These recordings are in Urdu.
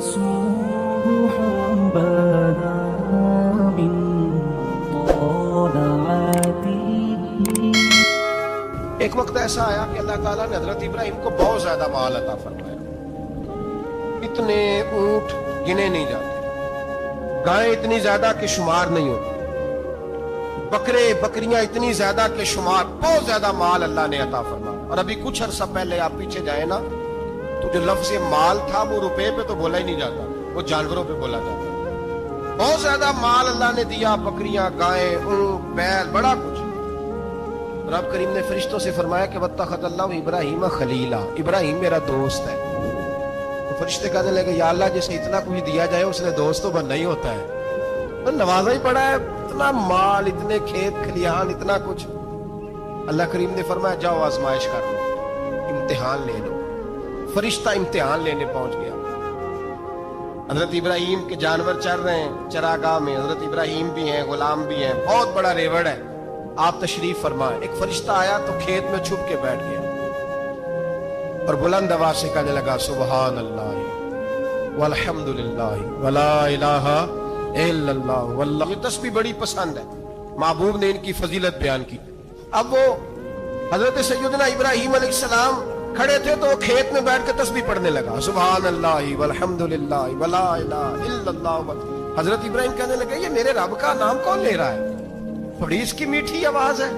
صبح بدا من طلعته. ایک وقت ایسا آیا کہ اللہ تعالیٰ نے حضرت ابراہیم کو بہت زیادہ مال عطا فرمایا. اتنے اونٹ گنے نہیں جاتے، گائیں اتنی زیادہ کہ شمار نہیں ہوتی، بکرے بکریاں اتنی زیادہ کہ شمار، بہت زیادہ مال اللہ نے عطا فرمایا. اور ابھی کچھ عرصہ پہلے آپ پیچھے جائیں نا تو جو لفظ مال تھا وہ روپے پہ تو بولا ہی نہیں جاتا، وہ جانوروں پہ بولا جاتا. بہت زیادہ مال اللہ نے دیا، بکریاں، گائیں، اونٹ، بیل، بڑا کچھ. رب کریم نے فرشتوں سے فرمایا کہ واتخذ اللہ ابراہیم خلیلا، ابراہیم میرا دوست ہے. تو فرشتے کہنے لگے یا اللہ جسے اتنا کچھ دیا جائے اس نے دوست تو بننا ہی ہوتا ہے، تو نوازا ہی پڑا ہے، اتنا مال، اتنے کھیت کھلیان، اتنا کچھ. اللہ کریم نے فرمایا جاؤ آزمائش کر لو، امتحان لے لو. فرشتہ امتحان لینے پہنچ گیا. حضرت ابراہیم کے جانور چر رہے ہیں چراگاہ میں، حضرت ابراہیم بھی ہیں، غلام بھی ہیں، بہت بڑا ریوڑ ہے. آپ تشریف فرمائیں. ایک فرشتہ آیا تو کھیت میں چھپ کے بیٹھ گیا اور بلند آواز سے کہنے لگا سبحان اللہ والحمدللہ ولا الہ الا اللہ واللہ. یہ تسبیح بڑی پسند ہے، محبوب نے ان کی فضیلت بیان کی. اب وہ حضرت سیدنا ابراہیم علیہ السلام کھڑے تھے تو وہ کھیت میں بیٹھ کے تسبیح پڑھنے لگا سبحان اللہ والحمدللہ ولا الہ الا اللہ. حضرت ابراہیم کہنے لگے یہ میرے رب کا نام کون لے رہا ہے؟ بڑی اس کی میٹھی آواز ہے،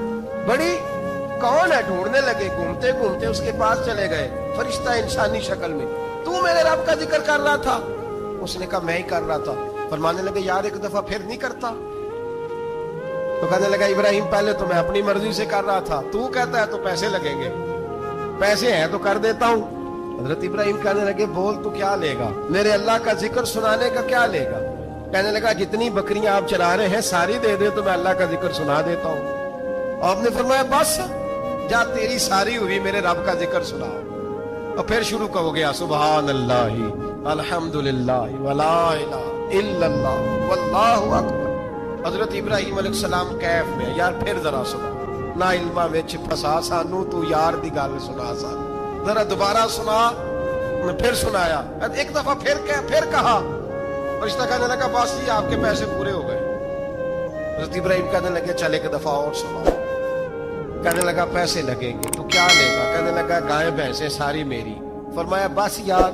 بڑی، کون ہے؟ ڈھونڈنے لگے، گھومتے گھومتے اس کے پاس چلے گئے. فرشتہ انسانی شکل میں، تو میرے رب کا ذکر کر رہا تھا؟ اس نے کہا میں ہی کر رہا تھا. فرمانے لگے یار ایک دفعہ پھر نہیں کرتا؟ تو کہنے لگا ابراہیم پہلے تو میں اپنی مرضی سے کر رہا تھا، تو کہتا ہے تو پیسے لگیں گے، پیسے ہیں تو کر دیتا ہوں. حضرت ابراہیم کہنے لگے بول تو کیا لے گا؟ میرے اللہ کا ذکر سنانے کا کیا لے گا؟ کہنے لگا جتنی بکریاں آپ چلا رہے ہیں ساری دے دے تو میں اللہ کا ذکر سنا دیتا ہوں. آپ نے فرمایا بس جا تیری ساری ہوئی، میرے رب کا ذکر سنا. اور پھر شروع ہو گیا سبحان اللہ الحمدللہ ولا الہ الا اللہ واللہ اکبر. حضرت ابراہیم علیہ السلام کیف میں یار پھر ذرا سنا، نہ علمہ وچ پھسا سانو، تو یار دی گل سنا سانو، ذرا دوبارہ سنا. پھر سنایا، ایک دفعہ پھر کہا. فرشتہ کہنے لگا بس یہ آپ کے پیسے پورے ہو گئے. حضرت ابراہیم کہنے لگے چل ایک دفعہ اور سنا. کہنے لگا پیسے لگیں گے، تو کیا لے گا؟ کہنے لگا گائیں بھینسیں ساری میری. فرمایا بس یار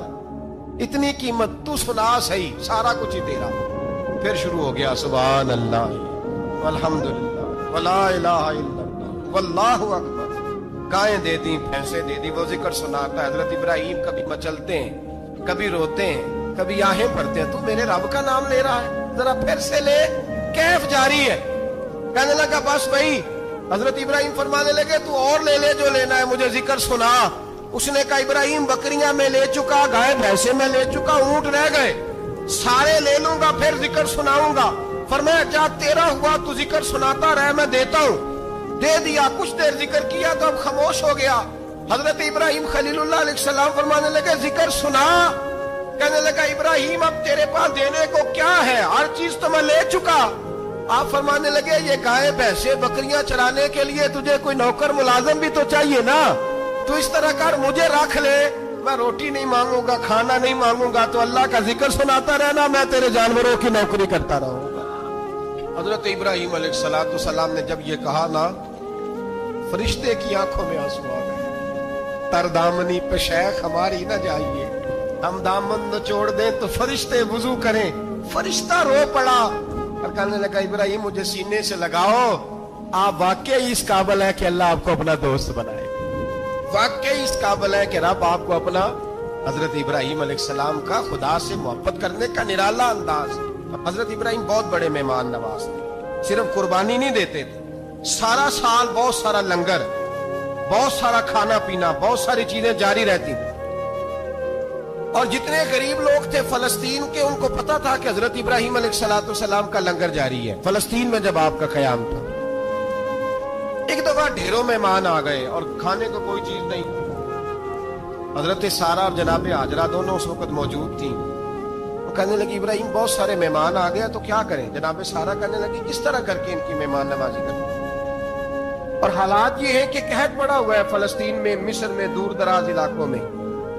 اتنی قیمت، تو سنا صحیح، سارا کچھ ہی تیرا. پھر شروع ہو گیا سبحان اللہ والحمدللہ ولا الہ الا اللہ واللہ اکبر. گائیں دے دی، بھینسیں دے دی، وہ ذکر سناتا ہے. حضرت ابراہیم کبھی مچلتے ہیں، کبھی روتے ہیں، کبھی آہیں پڑھتے ہیں. تو میرے رب کا نام لے رہا ہے، ذرا پھر سے لے. کیف جاری ہے. کہنے لگا بس بھائی. حضرت ابراہیم فرمانے لگے تو اور لے لے جو لینا ہے، مجھے ذکر سنا. اس نے کہا ابراہیم بکریاں میں لے چکا، گائے بھینسیں میں لے چکا، اونٹ رہ گئے، سارے لے لوں گا پھر ذکر سناؤں گا. فرمایا جا تیرا ہوا تو ذکر سناتا رہ، میں دیتا ہوں. دے دیا، کچھ دیر ذکر کیا تو اب خاموش ہو گیا. حضرت ابراہیم خلیل اللہ علیہ السلام فرمانے لگے ذکر سنا. کہنے لگا ابراہیم اب تیرے پاس دینے کو کیا ہے؟ ہر چیز تو میں لے چکا. آپ فرمانے لگے یہ گائے بھینسیں بکریاں چرانے کے لیے تجھے کوئی نوکر ملازم بھی تو چاہیے نا. تو اس طرح کر مجھے رکھ لے، میں روٹی نہیں مانگوں گا، کھانا نہیں مانگوں گا، تو اللہ کا ذکر سناتا رہنا، میں تیرے جانوروں کی نوکری کرتا رہوں گا. حضرت ابراہیم علیہ السلام نے جب یہ کہا نا، فرشتے کی آنکھوں میں آنسو آ گئے. تر دامنی پہ شیخ ہماری نہ جائیے، ہم دامن نچوڑ دیں تو فرشتے وضو کریں. فرشتہ رو پڑا اور کہنے لگا ابراہیم مجھے سینے سے لگاؤ، آپ واقعی اس قابل ہے کہ اللہ آپ کو اپنا دوست بنائے، واقعی اس قابل ہے کہ رب آپ کو اپنا. حضرت ابراہیم علیہ السلام کا خدا سے محبت کرنے کا نرالا انداز. حضرت ابراہیم بہت بڑے مہمان نواز تھے، صرف قربانی نہیں دیتے تھے، سارا سال بہت سارا لنگر، بہت سارا کھانا پینا، بہت ساری چیزیں جاری رہتی تھی. اور جتنے غریب لوگ تھے فلسطین کے، ان کو پتا تھا کہ حضرت ابراہیم علیہ السلام کا لنگر جاری ہے. فلسطین میں جب آپ کا قیام تھا، ایک دفعہ ڈھیروں مہمان آ گئے اور کھانے کو کوئی چیز نہیں. حضرت سارہ اور جناب ہاجرہ دونوں اس وقت موجود تھیں. وہ کہنے لگی ابراہیم بہت سارے مہمان آ گئے تو کیا کریں؟ جناب سارہ کہنے لگی کس طرح کر کے ان کی مہمان نوازی کریں. اور حالات یہ ہے کہ قحط پڑا ہوا ہے فلسطین میں، مصر میں، دور دراز علاقوں میں.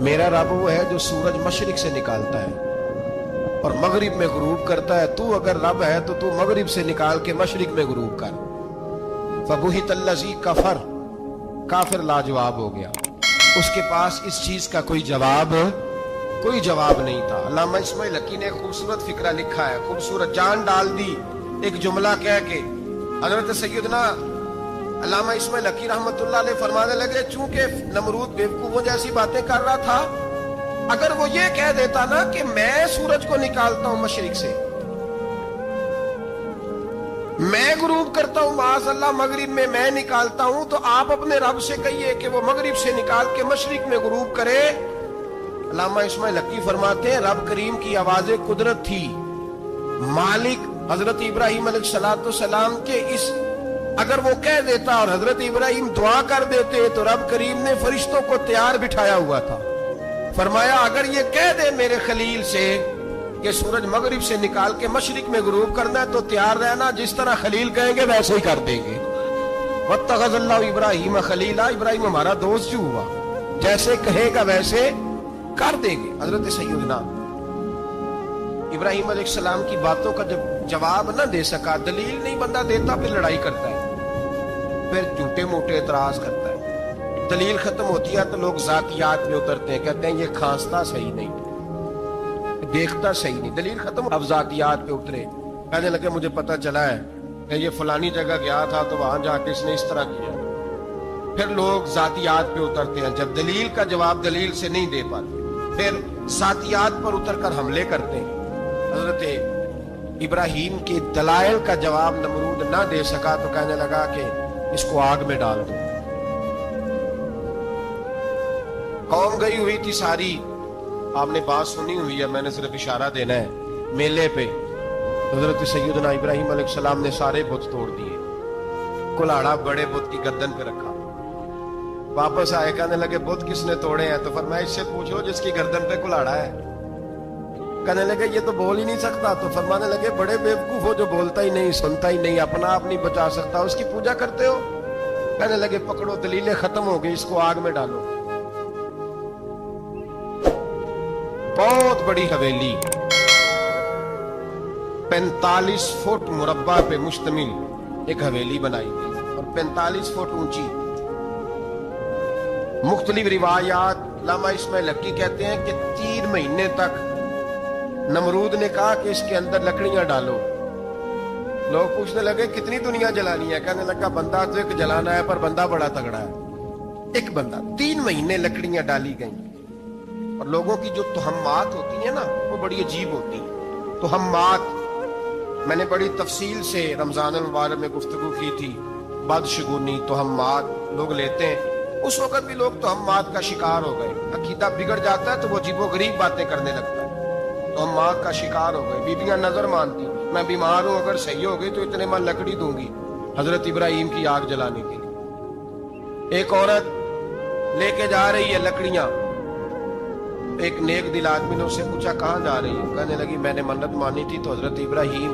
میرا رب وہ ہے جو سورج مشرق سے نکالتا ہے اور مغرب میں غروب کرتا ہے. تو اگر رب ہے تو تو مغرب سے نکال کے مشرق میں غروب کر. فبہت الذی کفر, کافر لاجواب ہو گیا, اس کے پاس اس چیز کا کوئی جواب نہیں تھا. علامہ اسماعیل حقی نے ایک خوبصورت فکرہ لکھا ہے, خوبصورت جان ڈال دی ایک جملہ کہہ کے. حضرت سیدنا علامہ اسماعیل حقی رحمت اللہ علیہ فرمانے لگے چونکہ نمرود بیوقوفوں جیسی باتیں کر رہا تھا, اگر وہ یہ کہہ دیتا نا کہ میں سورج کو نکالتا ہوں مشرق سے, میں غروب کرتا ہوں معاذ اللہ مغرب میں میں نکالتا ہوں, تو آپ اپنے رب سے کہیے کہ وہ مغرب سے نکال کے مشرق میں غروب کرے. علامہ اسماعیل حقی فرماتے ہیں رب کریم کی آواز قدرت تھی, مالک حضرت ابراہیم علیہ السلام کے اس اگر وہ کہہ دیتا اور حضرت ابراہیم دعا کر دیتے تو رب کریم نے فرشتوں کو تیار بٹھایا ہوا تھا. فرمایا اگر یہ کہہ دے میرے خلیل سے کہ سورج مغرب سے نکال کے مشرق میں غروب کرنا ہے تو تیار رہنا, جس طرح خلیل کہیں گے ویسے ہی کر دیں گے. واتخذ اللہ ابراہیم خلیلا, ابراہیم ہمارا دوست جو ہوا, جیسے کہے گا ویسے کر دیں گے. حضرت سیدنا ابراہیم علیہ السلام کی باتوں کا جب جواب نہ دے سکا, دلیل نہیں بندہ دیتا, پھر لڑائی کرتا ہے, پھر جھوٹے موٹے اعتراض کرتا ہے. دلیل ختم ہوتی ہے تو لوگ ذاتیات میں اترتے ہیں, کہتے ہیں یہ کھانستا صحیح نہیں, دیکھتا صحیح نہیں. دلیل ختم, اب ذاتیات پہ اترے, کہنے لگے مجھے پتا چلا ہے کہ یہ فلانی جگہ گیا تھا تو وہاں جا کے اس نے اس طرح کیا. پھر لوگ ذاتیات پہ اترتے ہیں, جب دلیل کا جواب دلیل سے نہیں دے پاتے پھر ذاتیات پر اتر کر حملے کرتے ہیں. حضرت ابراہیم کے دلائل کا جواب نمرود نہ دے سکا تو کہنے لگا کہ اس کو آگ میں ڈال دو. قوم گئی ہوئی تھی ساری, آپ نے بات سنی ہوئی ہے, میں نے صرف اشارہ دینا ہے. میلے پہ حضرت سیدنا ابراہیم علیہ السلام نے سارے بت توڑ دیے, کلاڑا بڑے بت کی گردن پہ رکھا. واپس آئے, کہنے لگے بت کس نے توڑے ہیں؟ تو فرمایا اس سے پوچھو جس کی گردن پہ کلاڑا ہے. کہنے لگے یہ تو بول ہی نہیں سکتا. تو فرمانے لگے بڑے بیوقوف ہو, جو بولتا ہی نہیں, سنتا ہی نہیں, اپنا آپ نہیں بچا سکتا, اس کی پوجا کرتے ہو. کہنے لگے پکڑو, دلیلیں ختم ہو گئی, اس کو آگ میں ڈالو. بہت بڑی حویلی 45 فٹ مربع پہ مشتمل ایک حویلی بنائی گئی اور 45 فٹ اونچی. مختلف روایات, علامہ اسماعیل حقی کہتے ہیں کہ 3 مہینے تک نمرود نے کہا کہ اس کے اندر لکڑیاں ڈالو. لوگ پوچھنے لگے کتنی دنیا جلانی ہے؟ کہنے لگا بندہ تو ایک جلانا ہے, پر بندہ بڑا تگڑا ہے, ایک بندہ. 3 مہینے لکڑیاں ڈالی گئیں. اور لوگوں کی جو تہمات ہوتی ہیں نا وہ بڑی عجیب ہوتی ہیں. تہمات میں نے بڑی تفصیل سے رمضان المبارک میں گفتگو کی تھی. بدشگونی, تہمات لوگ لیتے ہیں. اس وقت بھی لوگ تہمات کا شکار ہو گئے. عقیدہ بگڑ جاتا ہے تو وہ عجیب و غریب باتیں کرنے لگتا ہے. تہمات کا شکار ہو گئے. بیویاں نظر مانتی, میں بیمار ہوں, اگر صحیح ہو گئی تو اتنے میں لکڑی دوں گی حضرت ابراہیم کی آگ جلانے کے لیے. ایک عورت لے کے جا رہی ہے لکڑیاں. ایک نیک دل آدمی نے اسے پوچھا کہاں جا رہی ہوں؟ کہنے لگی میں نے منت مانی تھی تو حضرت ابراہیم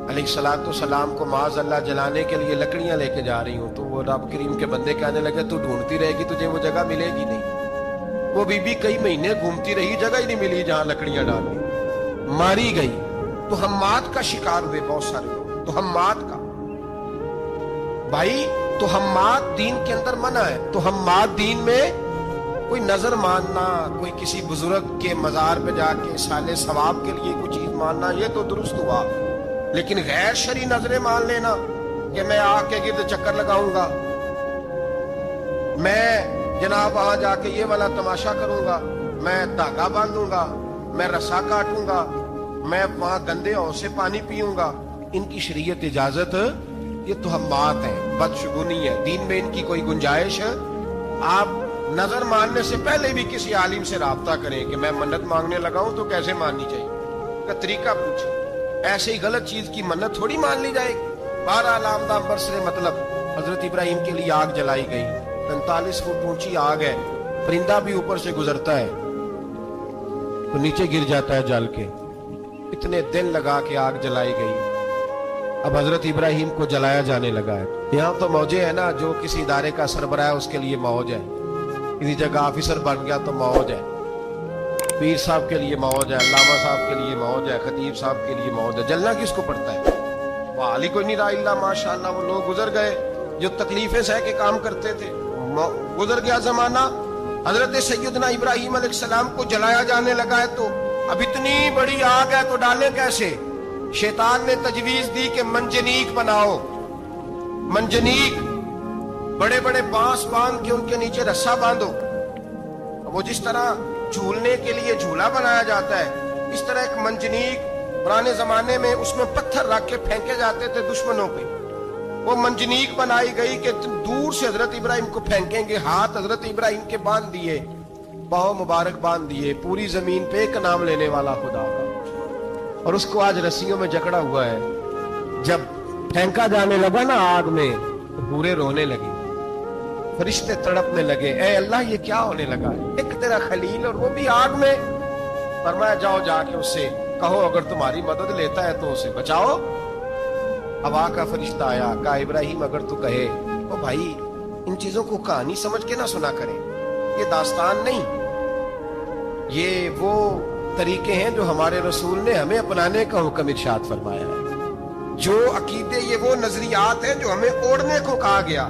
علیہ السلام کو معاذ اللہ جلانے کے لیے لکڑیاں لے کے جا رہی ہوں. تو وہ رب کریم کے بندے کہنے لگے تو ڈھونڈتی رہے گی, تجھے وہ جگہ ملے گی نہیں. وہ بی بی کئی مہینے گھومتی رہی, جگہ ہی نہیں ملی جہاں لکڑیاں ڈالیں, ماری گئی. تہمات کا شکار ہوئے بہت سارے لوگ. تہمات کا بھائی, تہمات دین کے اندر منع ہے. تہمات دین میں کوئی نظر ماننا, کوئی کسی بزرگ کے مزار پہ جا کے سالے ثواب کے لیے کوئی چیز ماننا, یہ تو درست ہوا. لیکن غیر شرعی نظریں مان لینا کہ میں آگ کے گرد چکر لگاؤں گا, میں جناب وہاں جا کے یہ والا تماشا کروں گا, میں دھاگا باندھوں گا, میں رسا کاٹوں گا, میں وہاں گندے ہوں سے پانی پیوں گا, ان کی شریعت اجازت, یہ تہمات ہیں, بدشگونی ہے. دین میں ان کی کوئی گنجائش ہے. آپ نظر ماننے سے پہلے بھی کسی عالم سے رابطہ کریں کہ میں منت مانگنے لگا ہوں تو کیسے ماننی چاہیے کا طریقہ پوچھیں. ایسے ہی غلط چیز کی منت تھوڑی مان لی جائے گی. 12 علامدہ برسر مطلب حضرت ابراہیم کے لیے آگ جلائی گئی. 45 فٹ اونچی آگ ہے, پرندہ بھی اوپر سے گزرتا ہے تو نیچے گر جاتا ہے جل کے. اتنے دن لگا کے آگ جلائی گئی. اب حضرت ابراہیم کو جلایا جانے لگا ہے. یہاں تو موجیں ہے نا, جو کسی ادارے کا سربراہ ہے اس کے لیے موج ہے, کسی جگہ آفیسر بن گیا تو موج ہے. پیر صاحب کے لیے موج ہے, علامہ صاحب کے لیے موج ہے, خطیب صاحب کے لیے موج ہے, جلنا کس کو پڑتا ہے؟ وہ علی کوئی نہیں رہا اللہ ماشاءاللہ, وہ لوگ گزر گئے جو تکلیفیں سہ کے کام کرتے تھے, گزر گیا زمانہ. حضرت سیدنا ابراہیم علیہ السلام کو جلایا جانے لگا ہے تو اب اتنی بڑی آگ ہے تو ڈالیں کیسے؟ شیطان نے تجویز دی کہ منجنیق بناؤ, منجنیق, بڑے بڑے بانس باندھ کے ان کے نیچے رسا باندھو. وہ جس طرح جھولنے کے لیے جھولا بنایا جاتا ہے, اس طرح ایک منجنیق پرانے زمانے میں اس میں پتھر رکھ کے پھینکے جاتے تھے دشمنوں پہ. وہ منجنیق بنائی گئی کہ دور سے حضرت ابراہیم کو پھینکیں گے. ہاتھ حضرت ابراہیم کے باندھ دیے, پاؤں مبارک باندھ دیے, پوری زمین پہ ایک نام لینے والا خدا کا, اور اس کو آج رسیوں میں جکڑا ہوا ہے. جب پھینکا جانے لگا نا آگ میں تو پورے رونے لگے, فرشتے تڑپنے لگے, اے اللہ یہ کیا ہونے لگا ہے؟ ایک تیرا خلیل اور وہ بھی آگ میں. فرمایا جاؤ جا کے اس سے کہو اگر تمہاری مدد لیتا ہے تو اسے بچاؤ. ہوا کا فرشتہ آیا, کہا ابراہیم اگر تو کہے. او بھائی ان چیزوں کو کہانی سمجھ کے نہ سنا کریں, یہ داستان نہیں, یہ وہ طریقے ہیں جو ہمارے رسول نے ہمیں اپنانے کا حکم ارشاد فرمایا ہے. جو عقیدے, یہ وہ نظریات ہیں جو ہمیں اوڑھنے کو کہا گیا.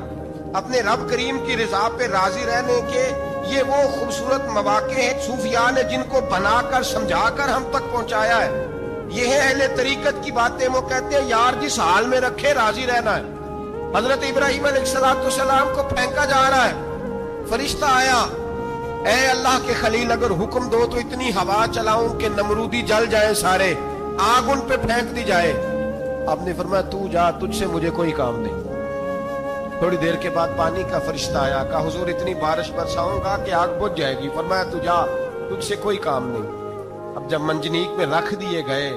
اپنے رب کریم کی رضا پہ راضی رہنے کے یہ وہ خوبصورت مواقع ہیں صوفیاء نے جن کو بنا کر سمجھا کر ہم تک پہنچایا ہے. یہ ہے اہل طریقت کی باتیں. وہ کہتے ہیں یار جس حال میں رکھے راضی رہنا ہے. حضرت ابراہیم علیہ السلام کو پھینکا جا رہا ہے, فرشتہ آیا, اے اللہ کے خلیل اگر حکم دو تو اتنی ہوا چلاؤں کہ نمرودی جل جائیں سارے, آگ ان پہ پھینک دی جائے. آپ نے فرمایا تو جا, تجھ سے مجھے کوئی کام نہیں. تھوڑی دیر کے بعد پانی کا فرشتہ آیا, کہا حضور اتنی بارش برساؤں گا کہ آگ بجھ جائے گی. فرمایا تو جا, تجھ سے کوئی کام نہیں. اب جب منجنیق میں رکھ دیے گئے,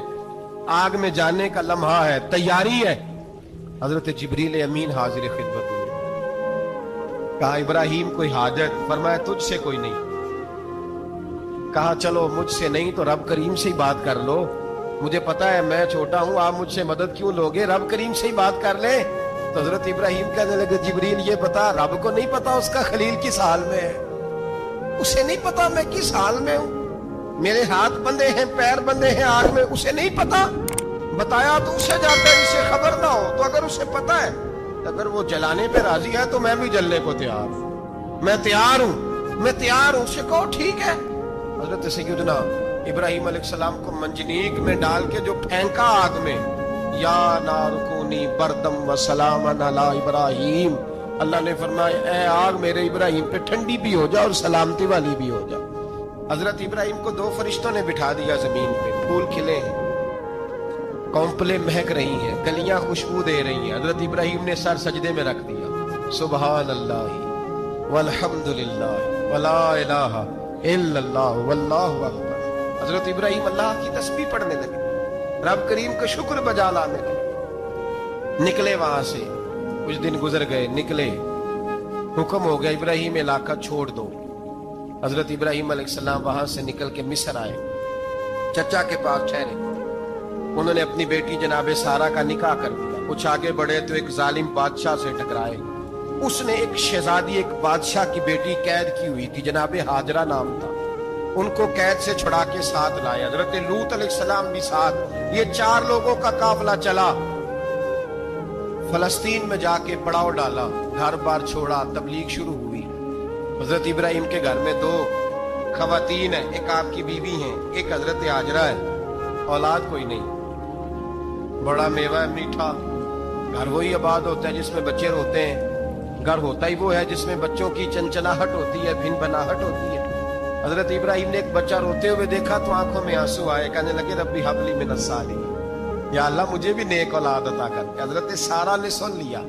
آگ میں جانے کا لمحہ ہے, تیاری ہے, حضرت جبریل امین حاضر خدمت ہوئے. کہا ابراہیم کوئی حاجت؟ فرمایا تجھ سے کوئی نہیں. کہا چلو مجھ سے نہیں تو رب کریم سے ہی بات کر لو, مجھے پتا ہے میں چھوٹا ہوں, آپ مجھ سے مدد کیوں لوگے, رب کریم سے ہی بات کر لیں. تو حضرت ابراہیم کہنے لگے جبریل یہ بتا, رب کو نہیں پتا اس کا خلیل کس حال میں ہے, اسے نہیں پتا میں کس حال میں ہوں, میرے ہاتھ بندے ہیں, پیر بندے ہیں آگ میں, اسے نہیں پتا. بتایا تو اسے جاتا ہے جسے خبر نہ ہو. تو اگر اسے پتا ہے, اگر وہ جلانے پہ راضی ہے تو میں بھی جلنے کو تیار ہوں, میں تیار ہوں, میں تیار ہوں. اسے کہو ٹھیک ہے. حضرت سیدنا ابراہیم علیہ السلام کو منجنیق میں ڈال کے جو پھینکا آگ میں, یا نار کونی بردم و سلامن علی ابراہیم, اللہ نے فرمایا اے آگ میرے ابراہیم پہ ٹھنڈی بھی ہو جا اور سلامتی والی بھی ہو جا. حضرت ابراہیم کو دو فرشتوں نے بٹھا دیا زمین پہ, پھول کھلے ہیں, کونپلیں مہک رہی ہیں, کلیاں خوشبو دے رہی ہیں. حضرت ابراہیم نے سر سجدے میں رکھ دیا, سبحان اللہ والحمد للہ ولا الہ الا اللہ واللہ اکبر. حضرت ابراہیم اللہ کی تسبیح پڑھنے لگے, رب کریم کا شکر بجا لانے لگے. نکلے وہاں سے, کچھ دن گزر گئے, نکلے, حکم ہو گیا ابراہیم علاقہ چھوڑ دو. حضرت ابراہیم علیہ السلام وہاں سے نکل کے مصر آئے, چچا کے پاس ٹھہرے. انہوں نے اپنی بیٹی جناب سارہ کا نکاح کر دیا. کچھ آگے بڑھے تو ایک ظالم بادشاہ سے ٹکرائے. اس نے ایک شہزادی, ایک بادشاہ کی بیٹی قید کی ہوئی تھی, جناب ہاجرہ نام تھا, ان کو قید سے چھڑا کے ساتھ لائے. حضرت لوط علیہ السلام بھی ساتھ. یہ 4 لوگوں کا قافلہ چلا, فلسطین میں جا کے پڑاؤ ڈالا, گھر بار چھوڑا, تبلیغ شروع ہوئی. حضرت ابراہیم کے گھر میں 2 خواتین ہیں, ایک آپ کی بیوی ہیں, ایک حضرت ہاجرہ ہے. اولاد کوئی نہیں, بڑا میوہ ہے میٹھا. گھر وہی آباد ہوتا ہے جس میں بچے روتے ہیں, گھر ہوتا ہی وہ ہے جس میں بچوں کی چنچناہٹ ہوتی ہے, بھن بناہٹ ہوتی ہے. حضرت ابراہیم نے ایک بچہ روتے ہوئے دیکھا تو آنکھوں میں آنسو آئے, کہنے لگے ربی حب لی من الصالحین, یا اللہ مجھے بھی نیک اولاد عطا کر. حضرت سارہ نے سن لیا,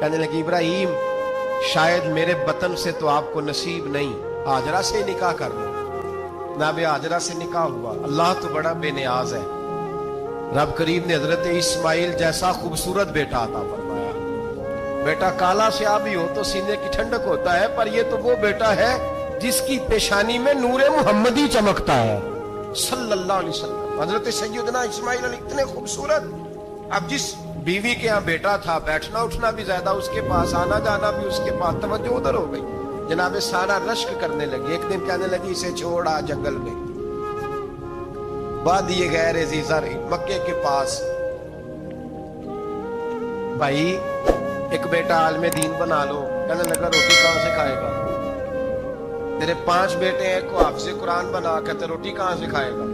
کہنے لگی ابراہیم شاید میرے بطن سے تو آپ کو نصیب نہیں, ہاجرہ سے نکاح کر لو. جناب ہاجرہ سے نکاح ہوا. اللہ تو بڑا بے نیاز ہے, رب کریم نے حضرت اسماعیل جیسا خوبصورت بیٹا عطا فرمایا. بیٹا کالا سیاہ بھی ہو تو سینے کی ٹھنڈک ہوتا ہے, پر یہ تو وہ بیٹا ہے جس کی پیشانی میں نور محمدی چمکتا ہے صلی اللہ علیہ وسلم. حضرت سیدنا اسماعیل علیہ اتنے خوبصورت. اب جس بیوی کے ہاں بیٹا تھا, بیٹھنا اٹھنا بھی زیادہ اس کے پاس, آنا جانا بھی اس کے پاس, توجہ ادھر ہو گئی. جناب سارہ رشک کرنے لگی. ایک دن کہنے لگی اسے چھوڑا جنگل میں, وادی غیر ذی زرع مکے کے پاس. بھائی ایک بیٹا عالم دین بنا لو, کہنے لگا روٹی کہاں سے کھائے گا؟ تیرے 5 بیٹے ہیں, کو حافظ قرآن بنا, کہتے روٹی کہاں سے کھائے گا؟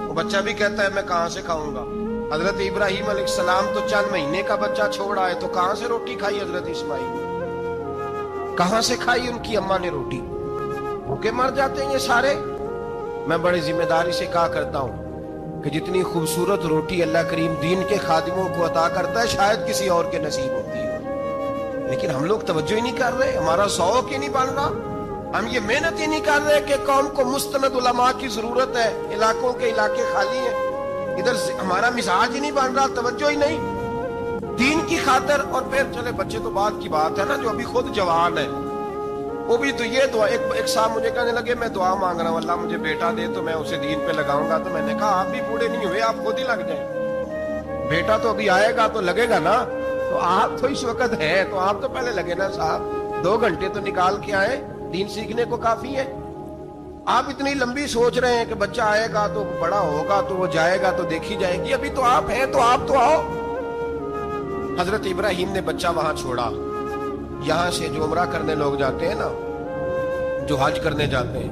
وہ بچہ بھی کہتا ہے میں کہاں سے کھاؤں گا. حضرت ابراہیم علیہ السلام تو چند مہینے کا بچہ چھوڑ آئے, تو کہاں سے روٹی کھائی حضرت اسماعیل؟ کہاں سے کھائی ان کی اماں نے روٹی؟ بھوکے مر جاتے ہیں یہ سارے. میں بڑی ذمہ داری سے کہا کرتا ہوں کہ جتنی خوبصورت روٹی اللہ کریم دین کے خادموں کو عطا کرتا ہے شاید کسی اور کے نصیب ہوتی ہے, لیکن ہم لوگ توجہ ہی نہیں کر رہے. ہمارا ذوق ہی نہیں بن رہا, ہم یہ محنت ہی نہیں کر رہے کہ قوم کو مستند علماء کی ضرورت ہے, علاقوں کے علاقے خالی ہیں, ادھر ہمارا مزاج ہی نہیں بن رہا, توجہ ہی نہیں دین کی خاطر. اور پھر چلے بچے تو بعد کی بات ہے نا, جو ابھی خود جوان ہے وہ بھی تو یہ دعا. ایک صاحب مجھے کہنے لگے میں دعا مانگ رہا ہوں اللہ مجھے بیٹا دے تو میں اسے دین پہ لگاؤں گا. تو میں نے کہا آپ بھی بوڑھے نہیں ہوئے, آپ خود ہی لگ جائیں. بیٹا تو ابھی آئے گا تو لگے گا نا, تو آپ تو اس وقت ہیں تو آپ تو پہلے لگے نا صاحب. 2 گھنٹے تو نکال کے آئے, دین سیکھنے کو کافی ہے. آپ اتنی لمبی سوچ رہے ہیں کہ بچہ آئے گا تو بڑا ہوگا تو وہ جائے گا تو دیکھی جائے گی. ابھی تو آپ ہیں تو آپ تو آؤ. حضرت ابراہیم نے بچہ وہاں چھوڑا. یہاں سے جو عمرہ کرنے لوگ جاتے ہیں نا, جو حج کرنے جاتے ہیں,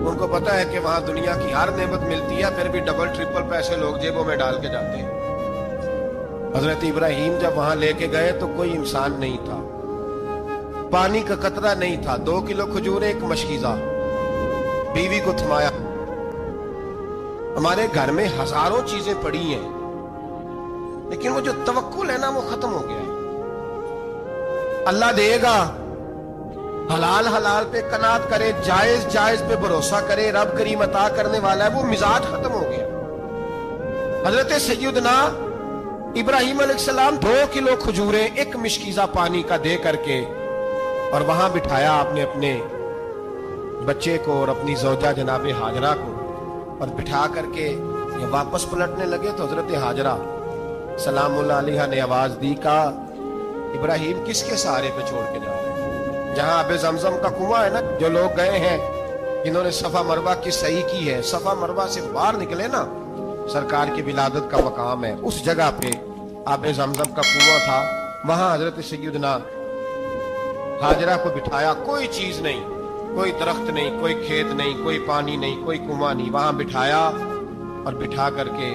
ان کو پتا ہے کہ وہاں دنیا کی ہر نعمت ملتی ہے, پھر بھی ڈبل ٹرپل پیسے لوگ جیبوں میں ڈال کے جاتے ہیں. حضرت ابراہیم جب وہاں لے کے گئے تو کوئی انسان نہیں تھا, پانی کا قطرہ نہیں تھا, 2 کلو کھجوریں, 1 مشکیزہ. بیوی کو تھمایا. ہمارے گھر میں ہزاروں چیزیں پڑی ہیں, لیکن وہ جو توکل ہے نا وہ ختم ہو گیا ہے. اللہ دے گا, حلال حلال پہ قناعت کرے, جائز جائز پہ بھروسہ کرے, رب کریم عطا کرنے والا ہے, وہ مزاج ختم ہو گیا. حضرت سیدنا ابراہیم علیہ السلام 2 کلو کھجوریں, 1 مشکیزہ پانی کا دے کر کے, اور وہاں بٹھایا آپ نے اپنے بچے کو اور اپنی زوجہ جناب ہاجرہ کو, اور بٹھا کر کے یہ واپس پلٹنے لگے تو حضرت ہاجرہ سلام اللہ علیہ نے آواز دی, کہا ابراہیم کس کے سہارے پہ چھوڑ کے جا رہے ہیں؟ جہاں آب زمزم کا کنواں ہے نا, جو لوگ گئے ہیں جنہوں نے صفا مروہ کی صحیح کی ہے, صفا مروہ سے باہر نکلے نا, سرکار کی ولادت کا مقام ہے, اس جگہ پہ آب زمزم کا کنواں تھا. وہاں حضرت سیدنا ہاجرہ کو بٹھایا, کوئی چیز نہیں, کوئی درخت نہیں, کوئی کھیت نہیں, کوئی پانی نہیں, کوئی کنواں نہیں, وہاں بٹھایا اور بٹھا کر کے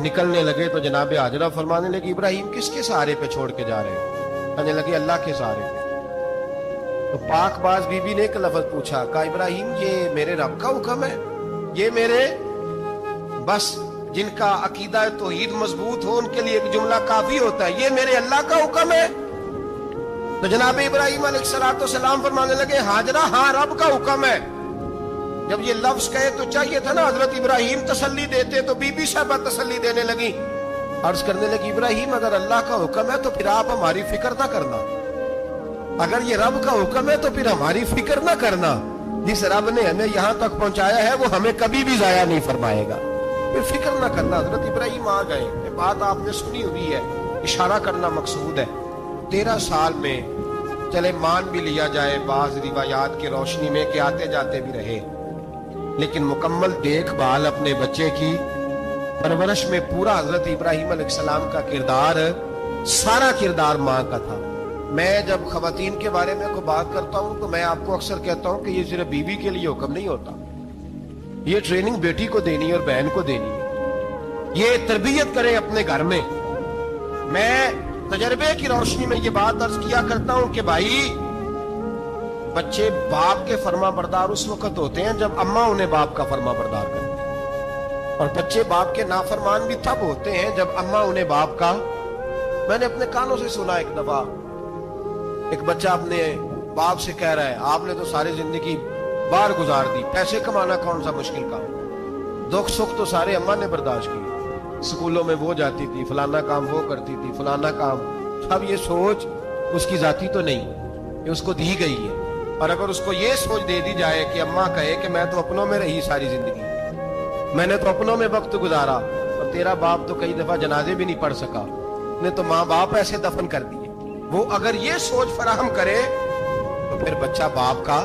نکلنے لگے تو جناب ہاجرہ فرمانے لگے ابراہیم کس کے سہارے پہ چھوڑ کے جا رہے ہیں؟ کہنے لگے اللہ کے سہارے پہ. تو پاک باز بی بی نے ایک لفظ پوچھا, کہا ابراہیم یہ میرے رب کا حکم ہے, یہ میرے بس جن کا عقیدہ توحید مضبوط ہو ان کے لیے ایک جملہ کافی ہوتا ہے, یہ میرے اللہ کا حکم ہے؟ تو جناب ابراہیم علیہ السلام فرمانے لگے ہاجرہ ہاں رب کا حکم ہے. جب یہ لفظ کہے تو چاہیے تھا نا حضرت ابراہیم تسلی دیتے, تو بی بی صاحبہ تسلی دینے لگی, عرض کرنے لگی ابراہیم اگر اللہ کا حکم ہے تو پھر آپ ہماری فکر نہ کرنا, اگر یہ رب کا حکم ہے تو پھر ہماری فکر نہ کرنا. جس رب نے ہمیں یہاں تک پہنچایا ہے وہ ہمیں کبھی بھی ضائع نہیں فرمائے گا, پھر فکر نہ کرنا. حضرت ابراہیم آ گئے. یہ بات آپ نے سنی ہوئی ہے, اشارہ کرنا مقصود ہے. 13 سال میں چلے مان بھی لیا جائے بعض روایات کی روشنی میں کہ آتے جاتے بھی رہے, لیکن مکمل دیکھ بھال اپنے بچے کی پرورش میں پورا حضرت ابراہیم علیہ السلام کا کردار, سارا کردار ماں کا تھا. میں جب خواتین کے بارے میں کوئی بات کرتا ہوں تو میں آپ کو اکثر کہتا ہوں کہ یہ صرف بیوی کے لیے حکم نہیں ہوتا, یہ ٹریننگ بیٹی کو دینی اور بہن کو دینی ہے, یہ تربیت کرے اپنے گھر میں. میں تجربے کی روشنی میں یہ بات عرض کیا کرتا ہوں کہ بھائی بچے باپ کے فرما بردار اس وقت ہوتے ہیں جب اماں انہیں باپ کا فرما بردار کرتے ہیں, اور بچے باپ کے نافرمان بھی تب ہوتے ہیں جب اماں انہیں باپ کا. میں نے اپنے کانوں سے سنا ایک دفعہ ایک بچہ اپنے باپ سے کہہ رہا ہے آپ نے تو ساری زندگی باہر گزار دی, پیسے کمانا کون سا مشکل کام, دکھ سکھ تو سارے اماں نے برداشت کیے, اسکولوں میں وہ جاتی تھی, فلانا کام وہ کرتی تھی, فلانا کام. اب یہ سوچ اس کی ذاتی تو نہیں, یہ اس کو دی گئی ہے. اور اگر اس کو یہ سوچ دے دی جائے کہ اماں کہے کہ میں تو اپنوں میں رہی ساری زندگی, میں نے تو اپنوں میں وقت گزارا, اور تیرا باپ تو کئی دفعہ جنازے بھی نہیں پڑھ سکا, نے تو ماں باپ ایسے دفن کر دیے, وہ اگر یہ سوچ فراہم کرے تو پھر بچہ باپ کا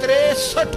63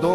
2।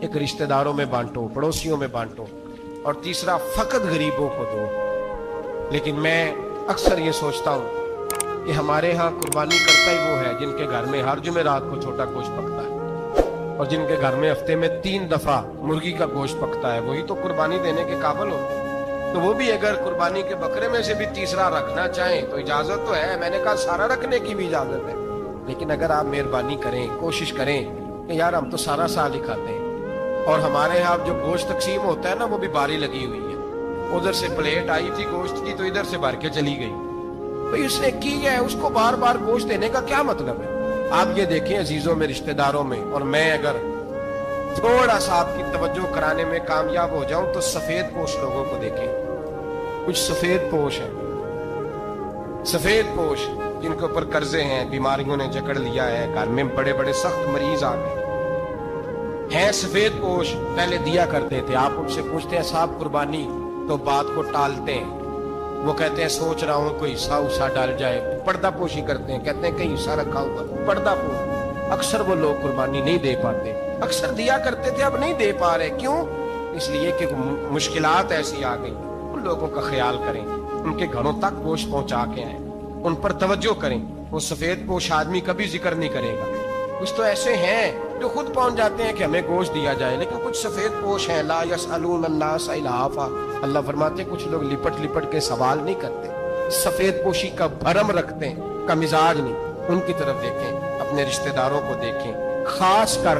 ایک رشتہ داروں میں بانٹو, پڑوسیوں میں بانٹو, اور تیسرا فقط غریبوں کو دو. لیکن میں اکثر یہ سوچتا ہوں کہ ہمارے ہاں قربانی کرتا ہی وہ ہے جن کے گھر میں ہر جمعرات کو چھوٹا گوشت پکتا ہے, اور جن کے گھر میں ہفتے میں 3 دفعہ مرغی کا گوشت پکتا ہے, وہی تو قربانی دینے کے قابل ہوتے ہیں. تو وہ بھی اگر قربانی کے بکرے میں سے بھی تیسرا رکھنا چاہیں تو اجازت تو ہے, میں نے کہا سارا رکھنے کی بھی اجازت ہے. لیکن اگر آپ مہربانی کریں, کوشش کریں کہ یار ہم تو سارا سال ہی کھاتے ہیں, اور ہمارے یہاں جو گوشت تقسیم ہوتا ہے نا وہ بھی باری لگی ہوئی ہے, ادھر سے پلیٹ آئی تھی گوشت کی تو ادھر سے بھر کے چلی گئی. بھئی اس نے کی ہے, اس کو بار بار گوشت دینے کا کیا مطلب ہے؟ آپ یہ دیکھیں عزیزوں میں, رشتہ داروں میں, اور میں اگر تھوڑا سا آپ کی توجہ کرانے میں کامیاب ہو جاؤں تو سفید پوش لوگوں کو دیکھیں. کچھ سفید پوش ہیں, سفید پوش جن کے اوپر قرضے ہیں, بیماریوں نے جکڑ لیا ہے, گھر میں بڑے بڑے سخت مریض آ گئے ہیں. سفید پوش پہلے دیا کرتے تھے, آپ ان سے پوچھتے ہیں صاحب قربانی, تو بات کو ٹالتے ہیں. وہ کہتے ہیں سوچ رہا ہوں کوئی حصہ اسا ڈال جائے. پردہ پوشی کرتے ہیں, کہتے ہیں کہیں حصہ رکھا ہوا, پردہ پوش. اکثر وہ لوگ قربانی نہیں دے پاتے, اکثر دیا کرتے تھے اب نہیں دے پا رہے. کیوں؟ اس لیے کہ مشکلات ایسی آ گئی. ان لوگوں کا خیال کریں, ان کے گھروں تک گوشت پہنچا کے آئیں, ان پر توجہ کریں. وہ سفید پوش آدمی کبھی ذکر نہیں کرے گا. کچھ تو ایسے ہیں جو خود پہنچ جاتے ہیں کہ ہمیں گوشت دیا جائے, لیکن کچھ سفید پوش ہیں لا یسألون الناس الحافا. اللہ فرماتے ہیں کچھ لوگ لپٹ لپٹ کے سوال نہیں کرتے, سفید پوشی کا بھرم رکھتے ہیں, کا مزاج نہیں. ان کی طرف دیکھیں, اپنے رشتہ داروں کو دیکھیں, خاص کر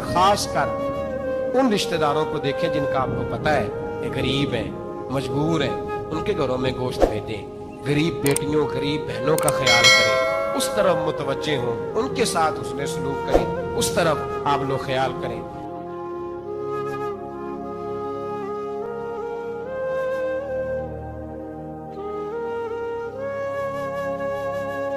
ان رشتہ داروں کو دیکھیں جن کا آپ کو پتا ہے کہ غریب ہیں, مجبور ہیں, ان کے گھروں میں گوشت بھیجیں. غریب بیٹیوں, غریب بہنوں کا خیال کریں, اس طرف متوجہ ہوں, ان کے ساتھ حسن سلوک کریں, اس طرف آپ لوگ خیال کریں.